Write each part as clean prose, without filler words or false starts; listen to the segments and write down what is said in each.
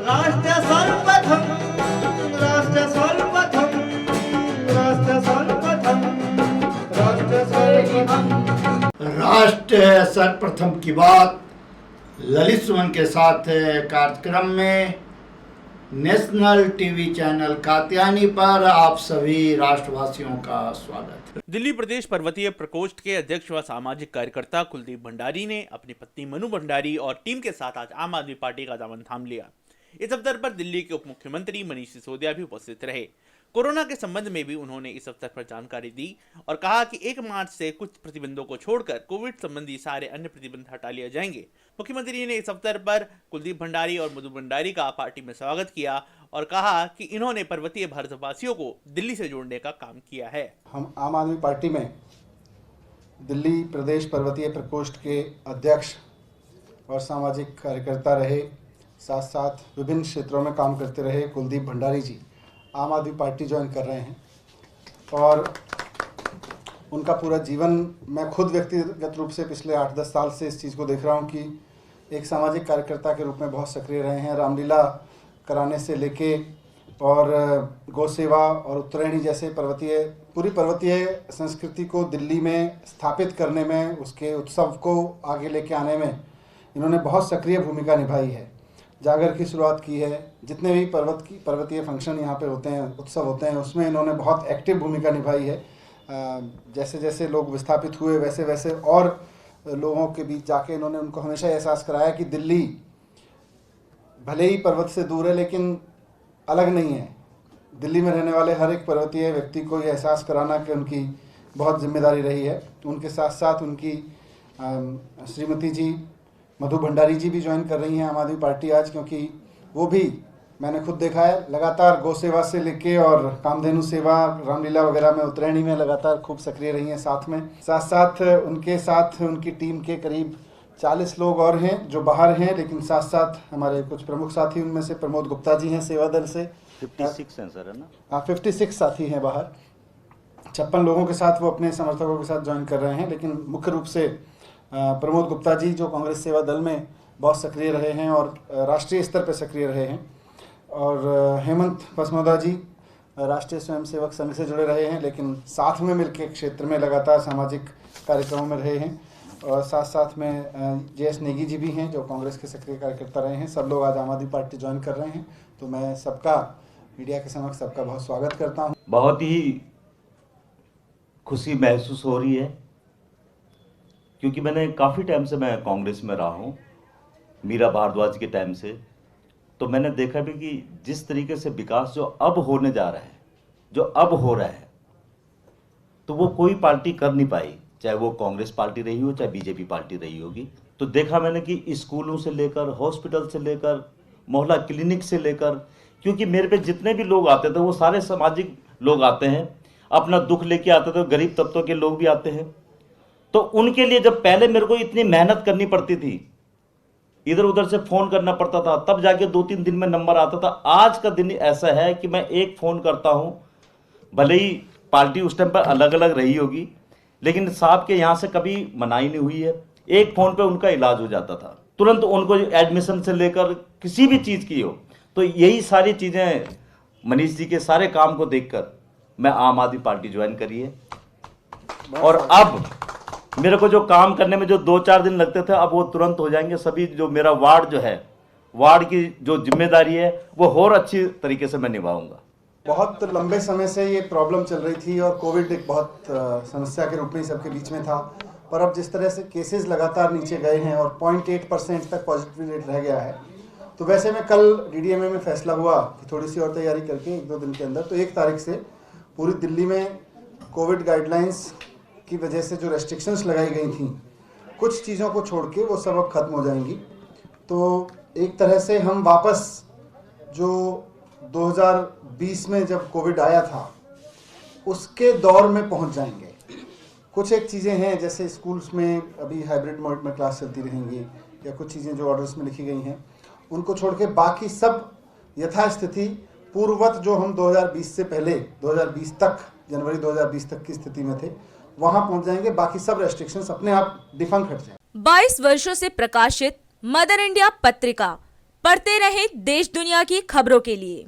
राष्ट्र सर्वप्रथम, राष्ट्र सर्वप्रथम, राष्ट्र सर्वप्रथम, राष्ट्र सर्वप्रथम। राष्ट्र सर्वप्रथम की बात ललित सुमन के साथ कार्यक्रम में नेशनल टीवी चैनल कात्यायनी पर आप सभी राष्ट्रवासियों का स्वागत है। दिल्ली प्रदेश पर्वतीय प्रकोष्ठ के अध्यक्ष व सामाजिक कार्यकर्ता कुलदीप भंडारी ने अपनी पत्नी मनु भंडारी और टीम के साथ आज आम आदमी पार्टी का दामन थाम लिया। इस अवसर पर दिल्ली के उप मुख्यमंत्री मनीष सिसोदिया भी उपस्थित रहे। कोरोना के संबंध में भी उन्होंने इस अवसर पर जानकारी दी और कहा कि 1 मार्च से कुछ प्रतिबंधों को छोड़कर कोविड संबंधी सारे अन्य प्रतिबंध हटा लिए जाएंगे। मुख्यमंत्री ने इस अवसर पर कुलदीप भंडारी और मधु भंडारी का पार्टी में स्वागत किया और कहा कि इन्होंने पर्वतीय भारतवासियों को दिल्ली से जोड़ने का काम किया है। हम आम आदमी पार्टी में दिल्ली प्रदेश पर्वतीय प्रकोष्ठ के अध्यक्ष और सामाजिक कार्यकर्ता रहे, साथ साथ विभिन्न क्षेत्रों में काम करते रहे कुलदीप भंडारी जी आम आदमी पार्टी ज्वाइन कर रहे हैं और उनका पूरा जीवन मैं खुद व्यक्तिगत रूप से पिछले 8-10 साल से इस चीज़ को देख रहा हूं कि एक सामाजिक कार्यकर्ता के रूप में बहुत सक्रिय रहे हैं। रामलीला कराने से लेके और गौ सेवा और उत्तरायणी जैसे पूरी पर्वतीय संस्कृति को दिल्ली में स्थापित करने में, उसके उत्सव को आगे लेके आने में इन्होंने बहुत सक्रिय भूमिका निभाई है। जागर की शुरुआत की है, जितने भी पर्वतीय फंक्शन यहाँ पे होते हैं, उत्सव होते हैं, उसमें इन्होंने बहुत एक्टिव भूमिका निभाई है। जैसे जैसे लोग विस्थापित हुए वैसे वैसे और लोगों के बीच जाके इन्होंने उनको हमेशा एहसास कराया कि दिल्ली भले ही पर्वत से दूर है लेकिन अलग नहीं है। दिल्ली में रहने वाले हर एक पर्वतीय व्यक्ति को ये एहसास कराना कि उनकी बहुत जिम्मेदारी रही है। उनके साथ साथ उनकी श्रीमती जी मधु भंडारी जी भी ज्वाइन कर रही हैं आम आदमी पार्टी आज, क्योंकि वो भी मैंने खुद देखा है लगातार गौ सेवा से लेके और कामधेनु सेवा, रामलीला वगैरह में, उत्तरायणी में लगातार खूब सक्रिय रही हैं। साथ साथ उनके साथ उनकी टीम के करीब 40 लोग और हैं जो बाहर हैं, लेकिन साथ साथ हमारे कुछ प्रमुख साथी, उनमें से प्रमोद गुप्ता जी हैं सेवा दल से, 56 हैं सर, है ना? हाँ, 56 साथी हैं बाहर। 56 लोगों के साथ वो अपने समर्थकों के साथ ज्वाइन कर रहे हैं, लेकिन मुख्य रूप से प्रमोद गुप्ता जी जो कांग्रेस सेवा दल में बहुत सक्रिय रहे हैं और राष्ट्रीय स्तर पर सक्रिय रहे हैं, और हेमंत पसमोदा जी राष्ट्रीय स्वयंसेवक संघ से जुड़े रहे हैं, लेकिन साथ में मिलकर क्षेत्र में लगातार सामाजिक कार्यक्रमों में रहे हैं। और साथ साथ में JS नेगी जी भी हैं जो कांग्रेस के सक्रिय कार्यकर्ता रहे हैं। सब लोग आज आम आदमी पार्टी ज्वाइन कर रहे हैं, तो मैं सबका मीडिया के समक्ष सबका बहुत स्वागत करता हूँ। बहुत ही खुशी महसूस हो रही है क्योंकि मैंने काफ़ी टाइम से मैं कांग्रेस में रहा हूँ, मीरा भारद्वाज के टाइम से। तो मैंने देखा भी कि जिस तरीके से विकास जो अब होने जा रहा है, जो अब हो रहा है, तो वो कोई पार्टी कर नहीं पाई, चाहे वो कांग्रेस पार्टी रही हो चाहे बीजेपी पार्टी रही होगी। तो देखा मैंने कि स्कूलों से लेकर, हॉस्पिटल से लेकर, मोहल्ला क्लिनिक से लेकर, क्योंकि मेरे पे जितने भी लोग आते थे वो सारे सामाजिक लोग आते हैं, अपना दुख लेके आते थे, गरीब तबकों के लोग भी आते हैं। तो उनके लिए जब पहले मेरे को इतनी मेहनत करनी पड़ती थी, इधर उधर से फ़ोन करना पड़ता था, तब जाके 2-3 दिन में नंबर आता था। आज का दिन ऐसा है कि मैं एक फ़ोन करता हूँ, भले ही पार्टी उस टाइम पर अलग अलग रही होगी, लेकिन साहब के यहाँ से कभी मनाही नहीं हुई है। एक फ़ोन पे उनका इलाज हो जाता था, तुरंत उनको एडमिशन से लेकर किसी भी चीज़ की हो। तो यही सारी चीज़ें मनीष जी के सारे काम को देखकर मैं आम आदमी पार्टी ज्वाइन करी है। और अब मेरे को जो काम करने में जो 2-4 दिन लगते थे, अब वो तुरंत हो जाएंगे। सभी जो मेरा वार्ड जो है, वार्ड की जो जिम्मेदारी है वो और अच्छी तरीके से मैं निभाऊंगा। बहुत लंबे समय से ये प्रॉब्लम चल रही थी और कोविड एक बहुत समस्या के रूप में सबके बीच में था, पर अब जिस तरह से केसेस लगातार नीचे गए हैं और 0.8% तक पॉजिटिव रेट रह गया है, तो वैसे में कल DDMA में फैसला हुआ कि थोड़ी सी और तैयारी करके 1-2 दिन के अंदर, तो 1 तारीख से पूरी दिल्ली में कोविड गाइडलाइंस की वजह से जो रेस्ट्रिक्शंस लगाई गई थी, कुछ चीज़ों को छोड़ के वो सब अब ख़त्म हो जाएंगी। तो एक तरह से हम वापस जो 2020 में जब कोविड आया था उसके दौर में पहुंच जाएंगे। कुछ एक चीज़ें हैं जैसे स्कूल्स में अभी हाइब्रिड मोड में क्लास चलती रहेंगी, या कुछ चीज़ें जो ऑर्डर्स में लिखी गई हैं उनको छोड़ के बाकी सब यथास्थिति पूर्ववत जो हम 2020 से पहले 2020 तक, जनवरी 2020 तक की स्थिति में थे, वहां पहुंच जाएंगे। बाकी सब रेस्ट्रिक्शंस अपने आप डिफंक्ट हट जाएंगे। 22 वर्षों से प्रकाशित मदर इंडिया पत्रिका पढ़ते रहें देश दुनिया की खबरों के लिए।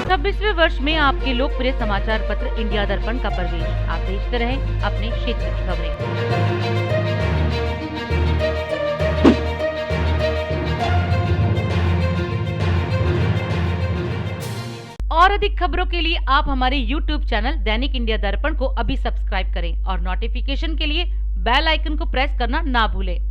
26वें वर्ष में आपके लोकप्रिय समाचार पत्र इंडिया दर्पण का प्रवेश। आप देखते रहें अपने क्षेत्र की खबरें। और अधिक खबरों के लिए आप हमारे YouTube चैनल दैनिक इंडिया दर्पण को अभी सब्सक्राइब करें और नोटिफिकेशन के लिए बेल आइकन को प्रेस करना ना भूलें।